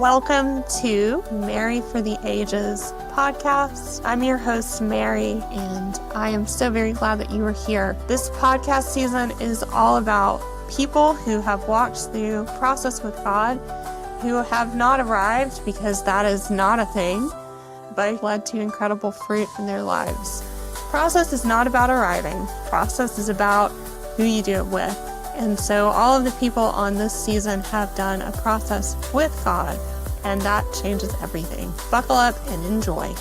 Welcome to Mary for the Ages podcast. I'm your host, Mary, and I am so very glad that you are here. This podcast season is all about people who have walked through process with God, who have not arrived, because that is not a thing, but led to incredible fruit in their lives. Process is not about arriving. Process is about who you do it with. And so all of the people on this season have done a process with God, and that changes everything. Buckle up and enjoy.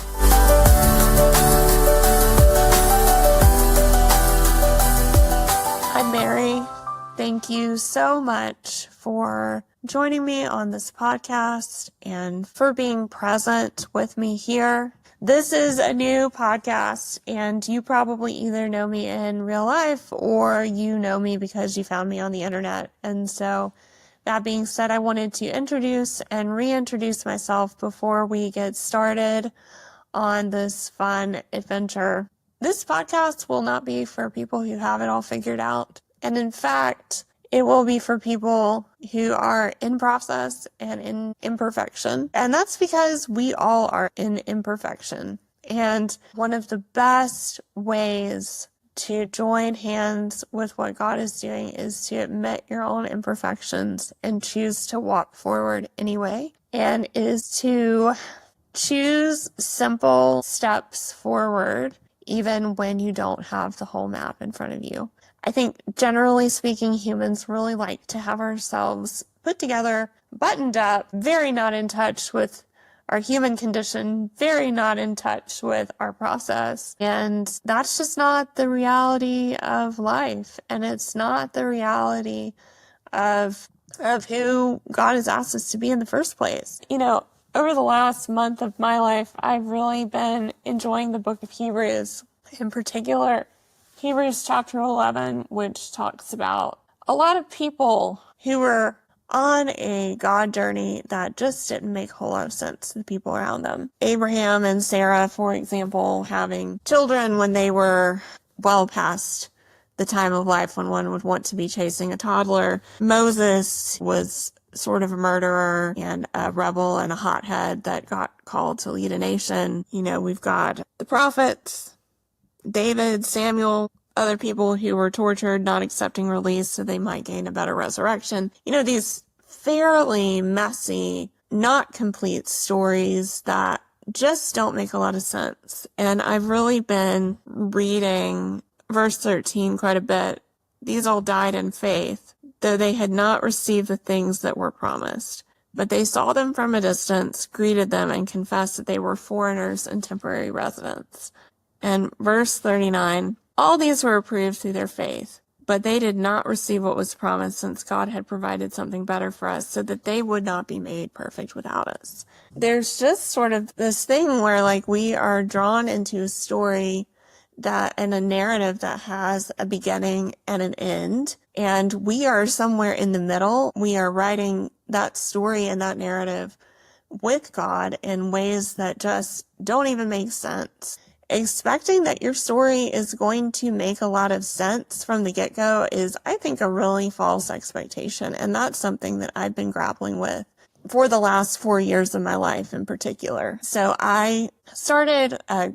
Hi, Mary. Thank you so much for joining me on this podcast and for being present with me here. This is a new podcast, and you probably either know me in real life or you know me because you found me on the internet. And so that being said, I wanted to introduce and reintroduce myself before we get started on this fun adventure. This podcast will not be for people who have it all figured out. And in fact, it will be for people who are in process and in imperfection. And that's because we all are in imperfection. And one of the best ways to join hands with what God is doing is to admit your own imperfections and choose to walk forward anyway. And it is to choose simple steps forward, even when you don't have the whole map in front of you. I think generally speaking, humans really like to have ourselves put together, buttoned up, very not in touch with our human condition, very not in touch with our process. And that's just not the reality of life. And it's not the reality of who God has asked us to be in the first place. You know, over the last month of my life, I've really been enjoying the book of Hebrews, in particular, Hebrews chapter 11, which talks about a lot of people who were on a God journey that just didn't make a whole lot of sense to the people around them. Abraham and Sarah, for example, having children when they were well past the time of life when one would want to be chasing a toddler. Moses was sort of a murderer and a rebel and a hothead that got called to lead a nation. You know, we've got the prophets, David, Samuel, other people who were tortured, not accepting release so they might gain a better resurrection. You know, these fairly messy, not complete stories that just don't make a lot of sense. And I've really been reading verse 13 quite a bit. These all died in faith, though they had not received the things that were promised. But they saw them from a distance, greeted them, and confessed that they were foreigners and temporary residents. And verse 39, all these were approved through their faith, but they did not receive what was promised, since God had provided something better for us so that they would not be made perfect without us. There's just sort of this thing where like we are drawn into a story and a narrative that has a beginning and an end, and we are somewhere in the middle. We are writing that story and that narrative with God in ways that just don't even make sense. Expecting that your story is going to make a lot of sense from the get-go is, I think, a really false expectation. And that's something that I've been grappling with for the last 4 years of my life in particular. So I started a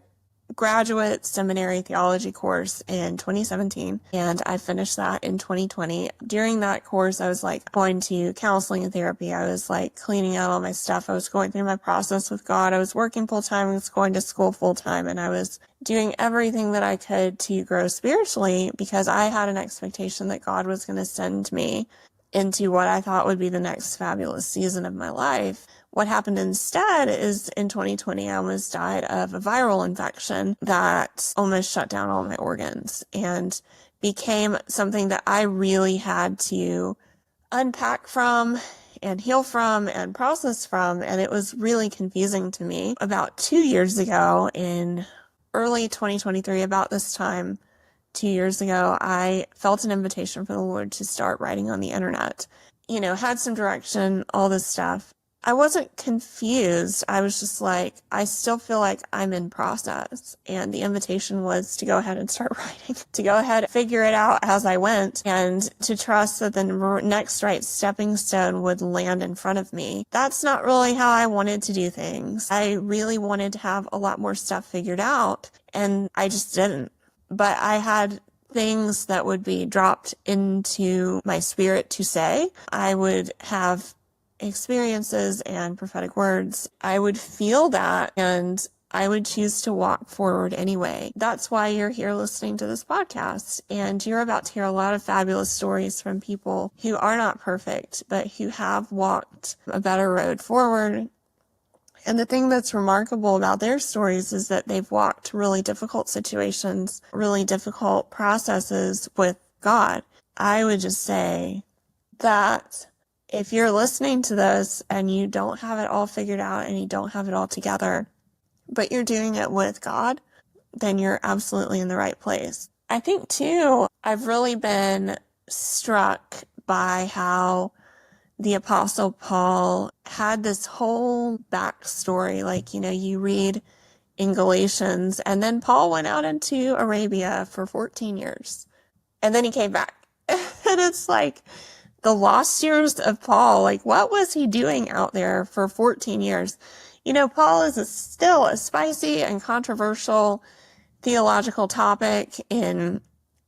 graduate seminary theology course in 2017, and I finished that in 2020. During that course, I was like going to counseling and therapy. I was like cleaning out all my stuff. I was going through my process with God. I was working full time. I was going to school full time, and I was doing everything that I could to grow spiritually because I had an expectation that God was going to send me into what I thought would be the next fabulous season of my life. What happened instead is in 2020, I almost died of a viral infection that almost shut down all my organs and became something that I really had to unpack from and heal from and process from. And it was really confusing to me. About 2 years ago, in early 2023, about this time, 2 years ago, I felt an invitation from the Lord to start writing on the internet. You know, had some direction, all this stuff. I wasn't confused. I was just like, I still feel like I'm in process. And the invitation was to go ahead and start writing, to go ahead and figure it out as I went, and to trust that the next right stepping stone would land in front of me. That's not really how I wanted to do things. I really wanted to have a lot more stuff figured out, and I just didn't. But I had things that would be dropped into my spirit to say. I would have experiences and prophetic words. I would feel that, and I would choose to walk forward anyway. That's why you're here listening to this podcast, and you're about to hear a lot of fabulous stories from people who are not perfect, but who have walked a better road forward. And the thing that's remarkable about their stories is that they've walked really difficult situations, really difficult processes with God. I would just say that if you're listening to this and you don't have it all figured out and you don't have it all together, but you're doing it with God, then you're absolutely in the right place. I think too, I've really been struck by how the Apostle Paul had this whole backstory. Like, you read in Galatians, and then Paul went out into Arabia for 14 years, and then he came back. And it's like, the lost years of Paul, like, what was he doing out there for 14 years? Paul is still a spicy and controversial theological topic in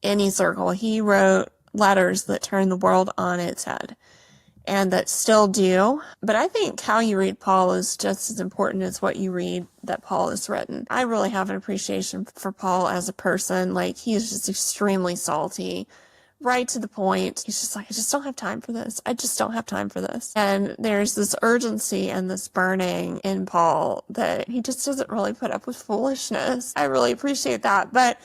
any circle. He wrote letters that turned the world on its head, and that still do. But I think how you read Paul is just as important as what you read that Paul has written. I really have an appreciation for Paul as a person. Like, he is just extremely salty, right to the point. He's just like, I just don't have time for this. I just don't have time for this. And there's this urgency and this burning in Paul that he just doesn't really put up with foolishness. I really appreciate that. But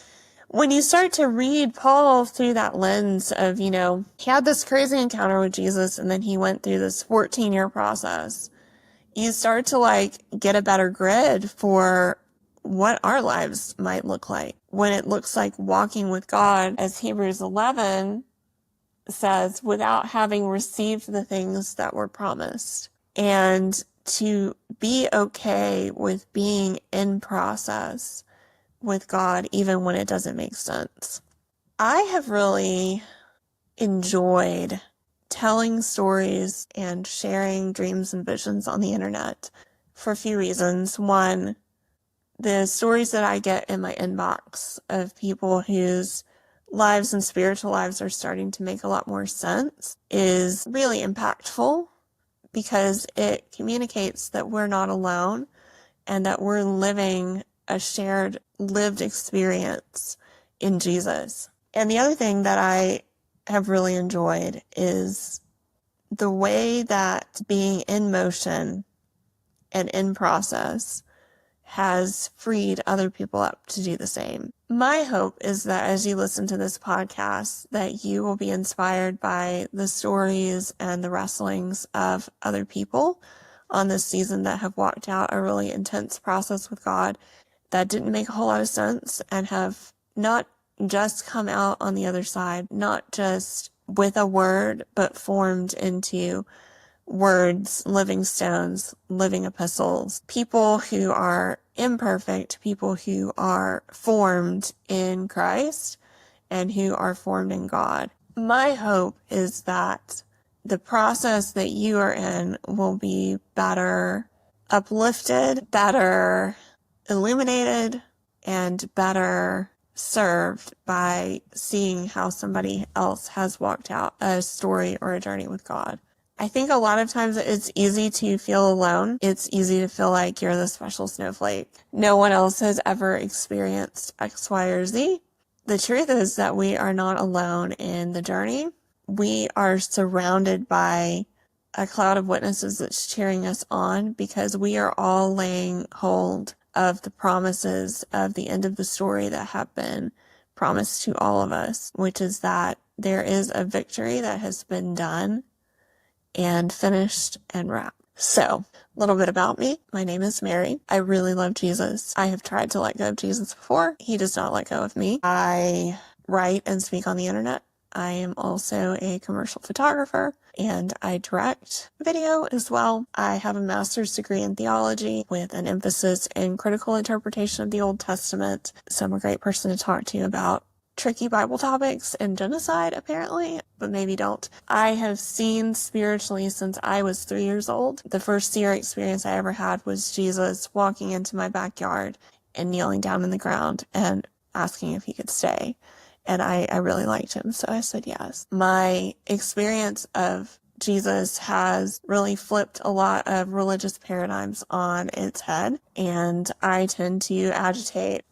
when you start to read Paul through that lens of, he had this crazy encounter with Jesus, and then he went through this 14-year process, you start to get a better grid for what our lives might look like when it looks like walking with God, as Hebrews 11 says, without having received the things that were promised, and to be okay with being in process with God, even when it doesn't make sense. I have really enjoyed telling stories and sharing dreams and visions on the internet for a few reasons. One, the stories that I get in my inbox of people whose lives and spiritual lives are starting to make a lot more sense is really impactful, because it communicates that we're not alone and that we're living a shared lived experience in Jesus. And the other thing that I have really enjoyed is the way that being in motion and in process has freed other people up to do the same. My hope is that as you listen to this podcast, that you will be inspired by the stories and the wrestlings of other people on this season that have walked out a really intense process with God that didn't make a whole lot of sense, and have not just come out on the other side, not just with a word, but formed into words, living stones, living epistles, people who are imperfect, people who are formed in Christ and who are formed in God. My hope is that the process that you are in will be better uplifted, better illuminated, and better served by seeing how somebody else has walked out a story or a journey with God. I think a lot of times it's easy to feel alone. It's easy to feel like you're the special snowflake. No one else has ever experienced X, Y, or Z. The truth is that we are not alone in the journey. We are surrounded by a cloud of witnesses that's cheering us on, because we are all laying hold of the promises of the end of the story that have been promised to all of us, which is that there is a victory that has been done and finished and wrapped. So, a little bit about me. My name is Mary. I really love Jesus. I have tried to let go of Jesus before. He does not let go of me. I write and speak on the internet. I am also a commercial photographer, and I direct video as well. I have a master's degree in theology with an emphasis in critical interpretation of the Old Testament. So I'm a great person to talk to about tricky Bible topics and genocide, apparently, but maybe don't. I have seen spiritually since I was 3 years old. The first seer experience I ever had was Jesus walking into my backyard and kneeling down on the ground and asking if he could stay. And I really liked him, so I said yes. My experience of Jesus has really flipped a lot of religious paradigms on its head, and I tend to agitate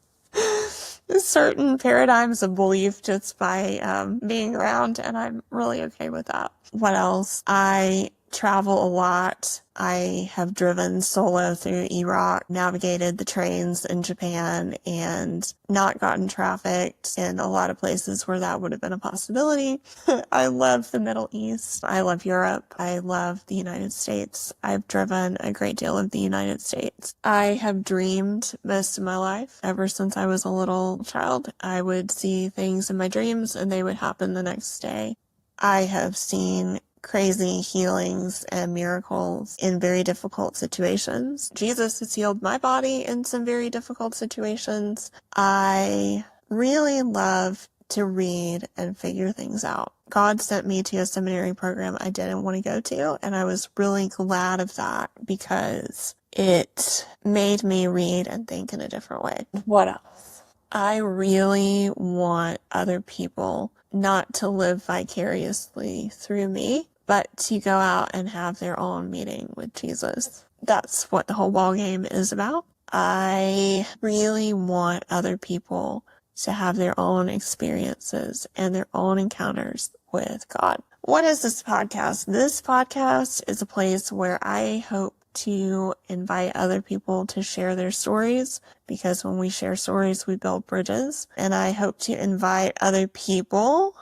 certain paradigms of belief just by being around, and I'm really okay with that. What else? I travel a lot. I have driven solo through Iraq, navigated the trains in Japan, and not gotten trafficked in a lot of places where that would have been a possibility. I love the Middle East. I love Europe. I love the United States. I've driven a great deal of the United States. I have dreamed most of my life. Ever since I was a little child, I would see things in my dreams and they would happen the next day. I have seen crazy healings and miracles in very difficult situations. Jesus has healed my body in some very difficult situations. I really love to read and figure things out. God sent me to a seminary program I didn't want to go to, and I was really glad of that because it made me read and think in a different way. What else? I really want other people not to live vicariously through me, but to go out and have their own meeting with Jesus. That's what the whole ballgame is about. I really want other people to have their own experiences and their own encounters with God. What is this podcast? This podcast is a place where I hope to invite other people to share their stories, because when we share stories, we build bridges. And I hope to invite other people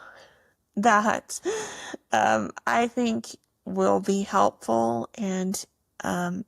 that I think will be helpful and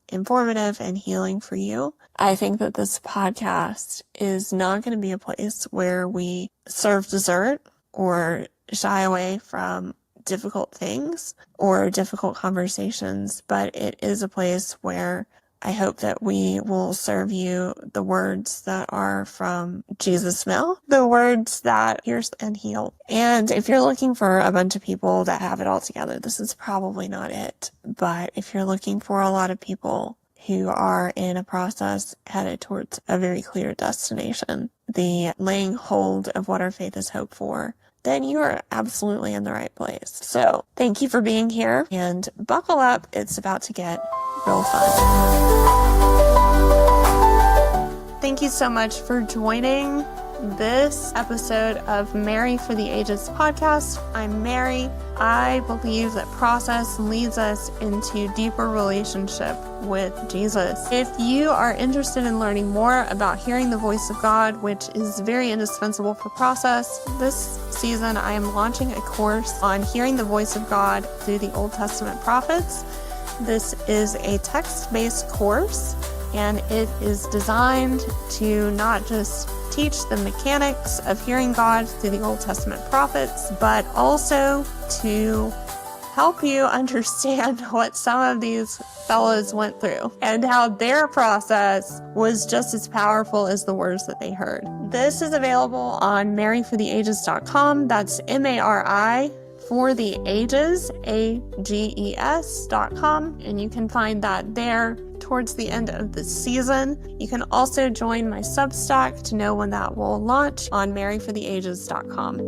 informative and healing for you. I think that this podcast is not going to be a place where we serve dessert or shy away from difficult things or difficult conversations, but it is a place where I hope that we will serve you the words that are from Jesus' mouth, the words that pierce and heal. And if you're looking for a bunch of people that have it all together, this is probably not it. But if you're looking for a lot of people who are in a process headed towards a very clear destination, the laying hold of what our faith is hope for, then you are absolutely in the right place. So thank you for being here, and buckle up. It's about to get real fun. Thank you so much for joining this episode of Mary for the Ages podcast. I'm Mary. I believe that process leads us into deeper relationship with Jesus. If you are interested in learning more about hearing the voice of God, which is very indispensable for process, this season I am launching a course on hearing the voice of God through the Old Testament prophets. This is a text-based course, and it is designed to not just teach the mechanics of hearing God through the Old Testament prophets, but also to help you understand what some of these fellows went through and how their process was just as powerful as the words that they heard. This is available on maryfortheages.com. That's MARI for the ages, AGES.com, and you can find that there towards the end of the season. You can also join my Substack to know when that will launch on maryfortheages.com.